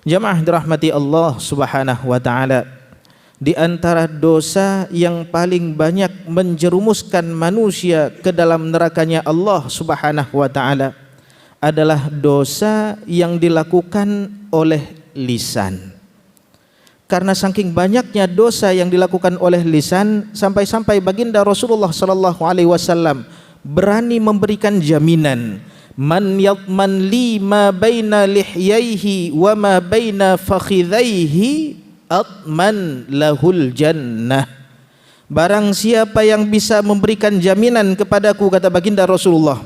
Jamaah dirahmati Allah Subhanahu wa taala, di antara dosa yang paling banyak menjerumuskan manusia ke dalam nerakanya Allah Subhanahu wa taala adalah dosa yang dilakukan oleh lisan. Karena saking banyaknya dosa yang dilakukan oleh lisan, sampai-sampai baginda Rasulullah sallallahu alaihi wasallam berani memberikan jaminan, man yadman li ma baina lihyaihi wa ma baina fakhidhaihi atman lahul jannah. Barang siapa yang bisa memberikan jaminan kepadaku, kata baginda Rasulullah,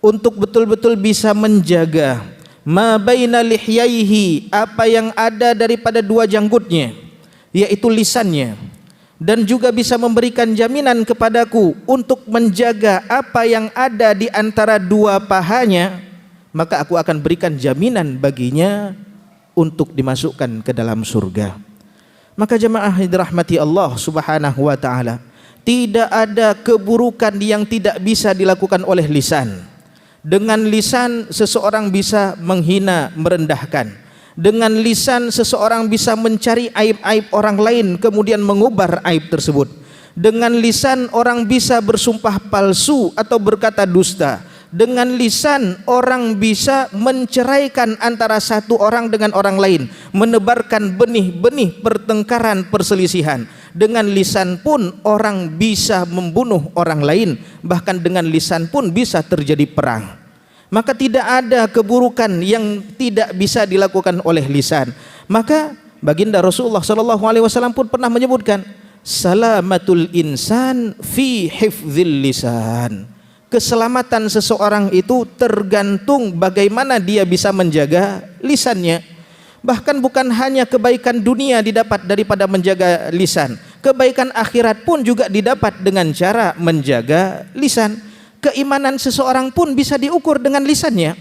untuk betul-betul bisa menjaga ma baina lihyaihi, apa yang ada daripada dua janggutnya, yaitu lisannya, dan juga bisa memberikan jaminan kepadaku untuk menjaga apa yang ada di antara dua pahanya, maka aku akan berikan jaminan baginya untuk dimasukkan ke dalam surga. Maka jemaah dirahmati Allah Subhanahu wa taala, tidak ada keburukan yang tidak bisa dilakukan oleh lisan. Dengan lisan seseorang bisa menghina, merendahkan. Dengan lisan seseorang bisa mencari aib-aib orang lain kemudian mengubar aib tersebut. Dengan lisan orang bisa bersumpah palsu atau berkata dusta. Dengan lisan orang bisa menceraikan antara satu orang dengan orang lain, menebarkan benih-benih pertengkaran, perselisihan. Dengan lisan pun orang bisa membunuh orang lain, bahkan dengan lisan pun bisa terjadi perang. Maka tidak ada keburukan yang tidak bisa dilakukan oleh lisan. Maka baginda Rasulullah sallallahu alaihi wasallam pun pernah menyebutkan, salamatul insan fi hifdzil lisan. Keselamatan seseorang itu tergantung bagaimana dia bisa menjaga lisannya. Bahkan bukan hanya kebaikan dunia didapat daripada menjaga lisan, kebaikan akhirat pun juga didapat dengan cara menjaga lisan. Keimanan seseorang pun bisa diukur dengan lisannya.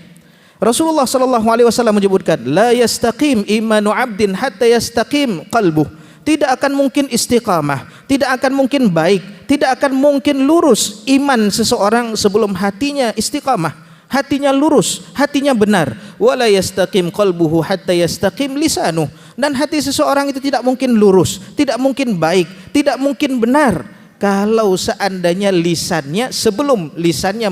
Rasulullah sallallahu alaihi wasallam menyebutkan, la yastaqim imanu 'abdin hatta yastaqim qalbuh. Tidak akan mungkin istiqamah, tidak akan mungkin baik, tidak akan mungkin lurus iman seseorang sebelum hatinya istiqamah, hatinya lurus, hatinya benar. Wala yastaqim qalbuhu hatta yastaqim lisanuh. Dan hati seseorang itu tidak mungkin lurus, tidak mungkin baik, tidak mungkin benar kalau seandainya lisannya, sebelum lisannya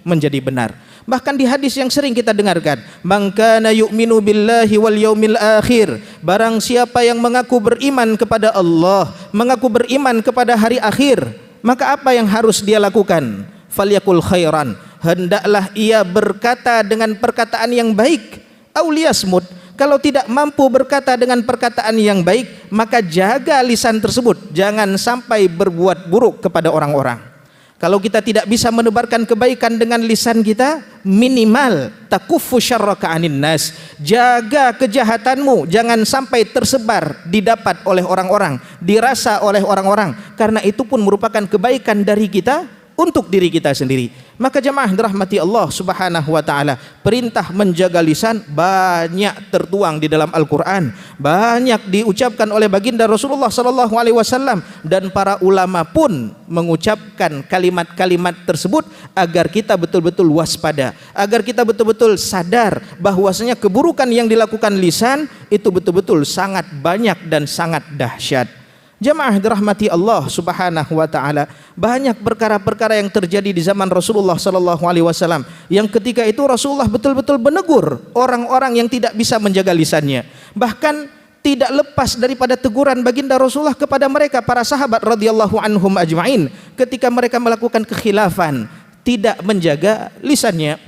menjadi benar. Bahkan di hadis yang sering kita dengarkan, man kana yu'minu billahi wal yaumil akhir, barang siapa yang mengaku beriman kepada Allah, mengaku beriman kepada hari akhir, maka apa yang harus dia lakukan? Falyakul khairan, hendaklah ia berkata dengan perkataan yang baik. Aw liyasmut, kalau tidak mampu berkata dengan perkataan yang baik, maka jaga lisan tersebut, jangan sampai berbuat buruk kepada orang-orang. Kalau kita tidak bisa menebarkan kebaikan dengan lisan kita, minimal takuffu syarraka 'anin nas, jaga kejahatanmu jangan sampai tersebar, didapat oleh orang-orang, dirasa oleh orang-orang, karena itu pun merupakan kebaikan dari kita untuk diri kita sendiri. Maka jemaah dirahmati Allah Subhanahu wa taala, perintah menjaga lisan banyak tertuang di dalam Al-Qur'an, banyak diucapkan oleh baginda Rasulullah sallallahu alaihi wasallam, dan para ulama pun mengucapkan kalimat-kalimat tersebut agar kita betul-betul waspada, agar kita betul-betul sadar bahwasanya keburukan yang dilakukan lisan itu betul-betul sangat banyak dan sangat dahsyat. Jamaah dirahmati Allah Subhanahu wa taala, banyak perkara-perkara yang terjadi di zaman Rasulullah sallallahu alaihi wasallam yang ketika itu Rasulullah betul-betul menegur orang-orang yang tidak bisa menjaga lisannya. Bahkan tidak lepas daripada teguran baginda Rasulullah kepada mereka para sahabat radhiyallahu anhum ajmain ketika mereka melakukan kekhilafan, tidak menjaga lisannya.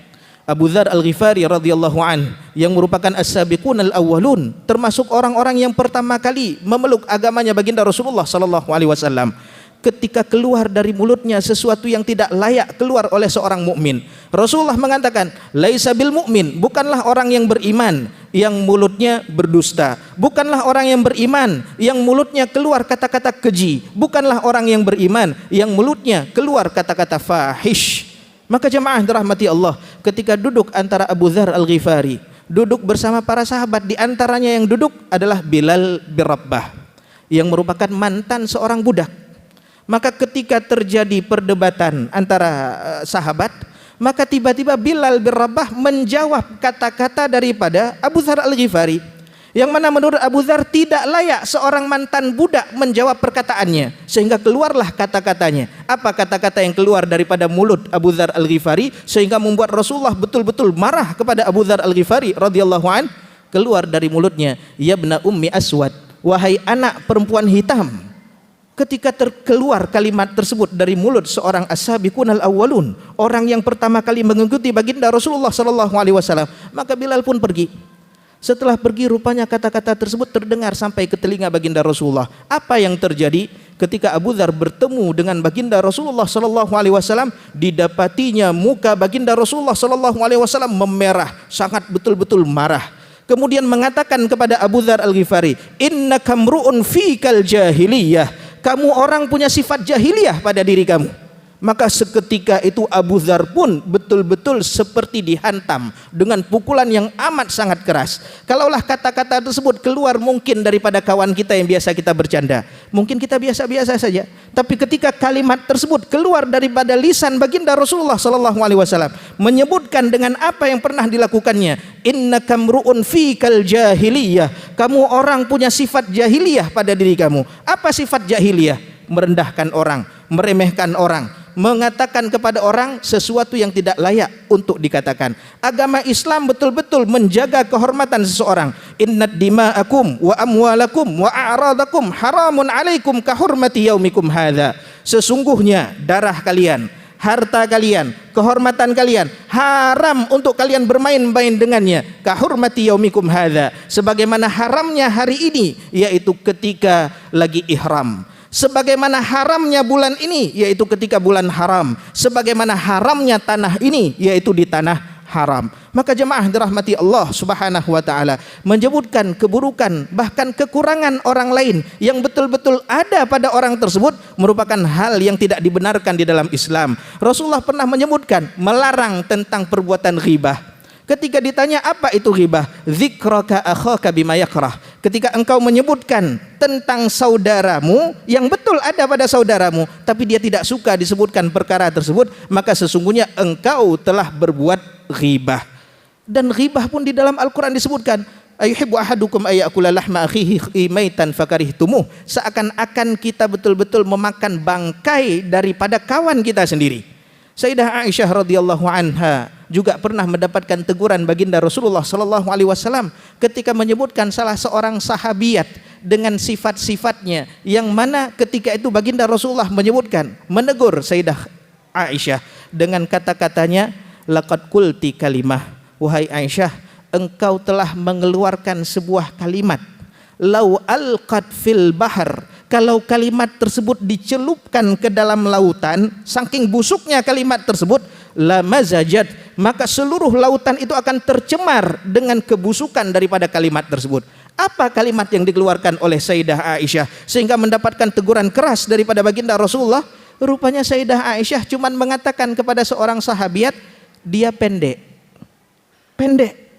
Abu Dzar Al-Ghifari radhiyallahu an, yang merupakan as-sabiqun al-awwalun, termasuk orang-orang yang pertama kali memeluk agamanya baginda Rasulullah sallallahu alaihi wasallam, ketika keluar dari mulutnya sesuatu yang tidak layak keluar oleh seorang mukmin, Rasulullah mengatakan, laisa bil mukmin, bukanlah orang yang beriman yang mulutnya berdusta, bukanlah orang yang beriman yang mulutnya keluar kata-kata keji, bukanlah orang yang beriman yang mulutnya keluar kata-kata fahish. Maka jemaah dirahmati Allah, ketika duduk antara Abu Dzar Al-Ghifari, duduk bersama para sahabat, di antaranya yang duduk adalah Bilal bin Rabbah yang merupakan mantan seorang budak. Maka ketika terjadi perdebatan antara sahabat, maka tiba-tiba Bilal bin Rabbah menjawab kata-kata daripada Abu Dzar Al-Ghifari Yang mana menurut Abu Dzar tidak layak seorang mantan budak menjawab perkataannya, sehingga keluarlah kata-katanya. Apa kata-kata yang keluar daripada mulut Abu Dzar Al-Ghifari sehingga membuat Rasulullah betul-betul marah kepada Abu Dzar Al-Ghifari radhiyallahu an? Keluar dari mulutnya, ya ibna ummi aswad, wahai anak perempuan hitam. Ketika terkeluar kalimat tersebut dari mulut seorang as-sabiqunal awwalun, orang yang pertama kali mengikuti baginda Rasulullah sallallahu alaihi wasallam, maka Bilal pun pergi. Setelah pergi, rupanya kata-kata tersebut terdengar sampai ke telinga baginda Rasulullah. Apa yang terjadi ketika Abu Dzar bertemu dengan baginda Rasulullah sallallahu alaihi wasallam? Didapatinya muka baginda Rasulullah sallallahu alaihi wasallam memerah, sangat betul-betul marah. Kemudian mengatakan kepada Abu Dzar Al-Ghifari, innaka mru'un fikal jahiliyah, kamu orang punya sifat jahiliyah pada diri kamu. Maka seketika itu Abu Dzar pun betul-betul seperti dihantam dengan pukulan yang amat sangat keras. Kalaulah kata-kata tersebut keluar mungkin daripada kawan kita yang biasa kita bercanda, mungkin kita biasa-biasa saja. Tapi ketika kalimat tersebut keluar daripada lisan baginda Rasulullah sallallahu alaihi wasallam, menyebutkan dengan apa yang pernah dilakukannya, innaka mru'un fikal jahiliyah, kamu orang punya sifat jahiliyah pada diri kamu. Apa sifat jahiliyah? Merendahkan orang, meremehkan orang, mengatakan kepada orang sesuatu yang tidak layak untuk dikatakan. Agama Islam betul-betul menjaga kehormatan seseorang. Innad dima'akum wa amwalakum wa a'radakum haramun alaikum kahurmati yaumikum hadza. Sesungguhnya darah kalian, harta kalian, kehormatan kalian haram untuk kalian bermain-main dengannya. Kahurmati yaumikum hadza, sebagaimana haramnya hari ini, yaitu ketika lagi ihram. Sebagaimana haramnya bulan ini, yaitu ketika bulan haram. Sebagaimana haramnya tanah ini, yaitu di tanah haram. Maka jemaah dirahmati Allah subhanahu wa ta'ala, menyebutkan keburukan bahkan kekurangan orang lain yang betul-betul ada pada orang tersebut merupakan hal yang tidak dibenarkan di dalam Islam. Rasulullah pernah menyebutkan, melarang tentang perbuatan ghibah. Ketika ditanya apa itu ghibah, dzikraka akhaka bima yakrah. Ketika engkau menyebutkan tentang saudaramu yang betul ada pada saudaramu, tapi dia tidak suka disebutkan perkara tersebut, maka sesungguhnya engkau telah berbuat ghibah. Dan ghibah pun di dalam Al-Quran disebutkan, ayuhibbu ahadukum ayyakula lahma akhihi maitan fakarihtumuh. Seakan-akan kita betul-betul memakan bangkai daripada kawan kita sendiri. Sayyidah Aisyah radhiyallahu anha juga pernah mendapatkan teguran baginda Rasulullah sallallahu alaihi wasallam ketika menyebutkan salah seorang sahabiat dengan sifat-sifatnya, yang mana ketika itu baginda Rasulullah menyebutkan, menegur Sayyidah Aisyah dengan kata-katanya, laqad qulti kalimah, wahai Aisyah, engkau telah mengeluarkan sebuah kalimat, lau alqat fil bahar, kalau kalimat tersebut dicelupkan ke dalam lautan, saking busuknya kalimat tersebut, la mazajat, maka seluruh lautan itu akan tercemar dengan kebusukan daripada kalimat tersebut. Apa kalimat yang dikeluarkan oleh Sayyidah Aisyah sehingga mendapatkan teguran keras daripada baginda Rasulullah? Rupanya Sayyidah Aisyah cuma mengatakan kepada seorang sahabiat, dia pendek. Pendek.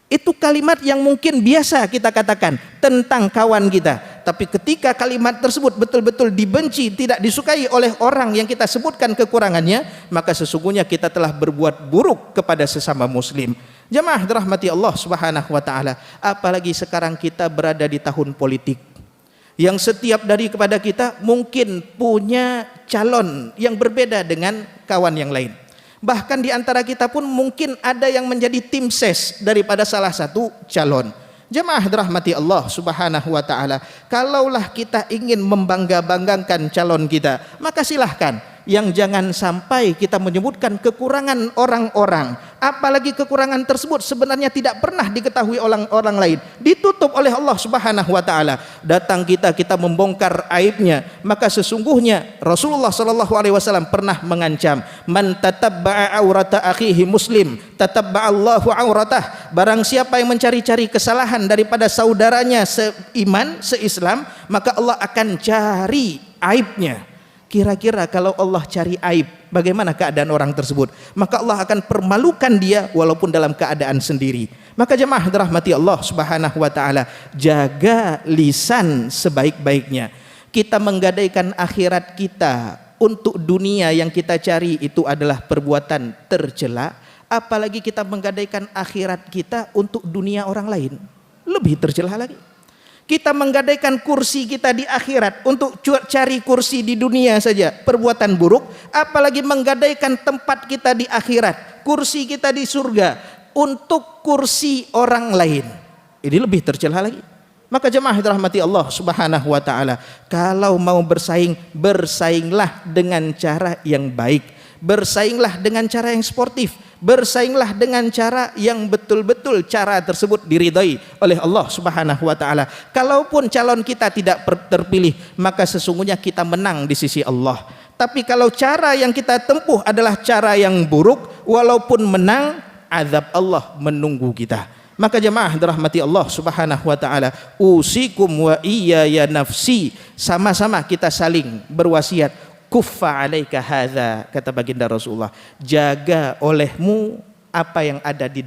Itu kalimat yang mungkin biasa kita katakan tentang kawan kita. Tapi ketika kalimat tersebut betul-betul dibenci, tidak disukai oleh orang yang kita sebutkan kekurangannya, maka sesungguhnya kita telah berbuat buruk kepada sesama muslim. Jemaah dirahmati Allah subhanahu wa ta'ala, apalagi sekarang kita berada di tahun politik, yang setiap dari kepada kita mungkin punya calon yang berbeda dengan kawan yang lain. Bahkan di antara kita pun mungkin ada yang menjadi tim ses daripada salah satu calon. Jemaah dirahmati Allah subhanahu wa ta'ala, kalaulah kita ingin membangga-banggakan calon kita, maka silahkan. Yang jangan sampai kita menyebutkan kekurangan orang-orang, apalagi kekurangan tersebut sebenarnya tidak pernah diketahui orang lain, ditutup oleh Allah subhanahu wa ta'ala. Datang kita membongkar aibnya, maka sesungguhnya Rasulullah sallallahu alaihi wasallam pernah mengancam, man tatabba'a aurata akhihi muslim tatabba'allahu auratah. Barang siapa yang mencari-cari kesalahan daripada saudaranya seiman, seislam, maka Allah akan cari aibnya. Kira-kira kalau Allah cari aib, bagaimana keadaan orang tersebut? Maka Allah akan permalukan dia walaupun dalam keadaan sendiri. Maka jemaah dirahmati Allah subhanahu wa ta'ala, jaga lisan sebaik-baiknya. Kita menggadaikan akhirat kita untuk dunia yang kita cari itu adalah perbuatan tercela, apalagi kita menggadaikan akhirat kita untuk dunia orang lain. lebih tercela lagi. Kita menggadaikan kursi kita di akhirat untuk cari kursi di dunia saja, perbuatan buruk, apalagi menggadaikan tempat kita di akhirat, kursi kita di surga untuk kursi orang lain. Ini lebih tercela lagi. Maka jemaah dirahmati Allah Subhanahu wa taala, kalau mau bersaing, bersainglah dengan cara yang baik. Bersainglah dengan cara yang sportif, bersainglah dengan cara yang betul-betul cara tersebut diridhai oleh Allah Subhanahu wa taala. Kalaupun calon kita tidak terpilih, maka sesungguhnya kita menang di sisi Allah. Tapi kalau cara yang kita tempuh adalah cara yang buruk, walaupun menang, azab Allah menunggu kita. Maka jemaah dirahmati Allah Subhanahu wa taala, usikum wa iyaya nafsi, sama-sama kita saling berwasiat. Kuffa alaika hadza, kata baginda Rasulullah, jaga olehmu apa yang ada di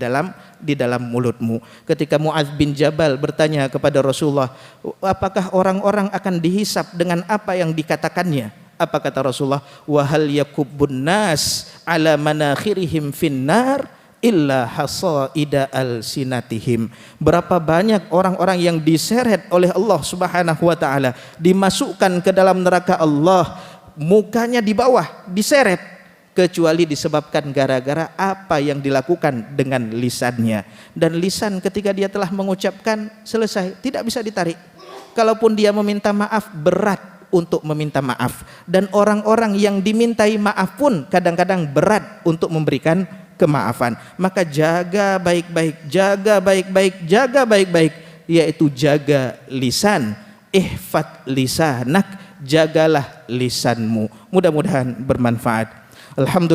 dalam mulutmu. Ketika Muadz bin Jabal bertanya kepada Rasulullah, apakah orang-orang akan dihisap dengan apa yang dikatakannya? Apa kata Rasulullah? Wa hal yakubbun nas ala manakhirihim finnar illa hasaida alsinatihim. Berapa banyak orang-orang yang diseret oleh Allah Subhanahu wa taala, dimasukkan ke dalam neraka Allah, mukanya di bawah diseret, kecuali disebabkan gara-gara apa yang dilakukan dengan lisannya. Dan lisan ketika dia telah mengucapkan, selesai, tidak bisa ditarik. Kalaupun dia meminta maaf, berat untuk meminta maaf. Dan orang-orang yang dimintai maaf pun kadang-kadang berat untuk memberikan kemaafan. Maka jaga baik-baik, jaga baik-baik, jaga baik-baik, yaitu jaga lisan. Ihfad lisanak, jagalah lisanmu. Mudah-mudahan bermanfaat. Alhamdulillah.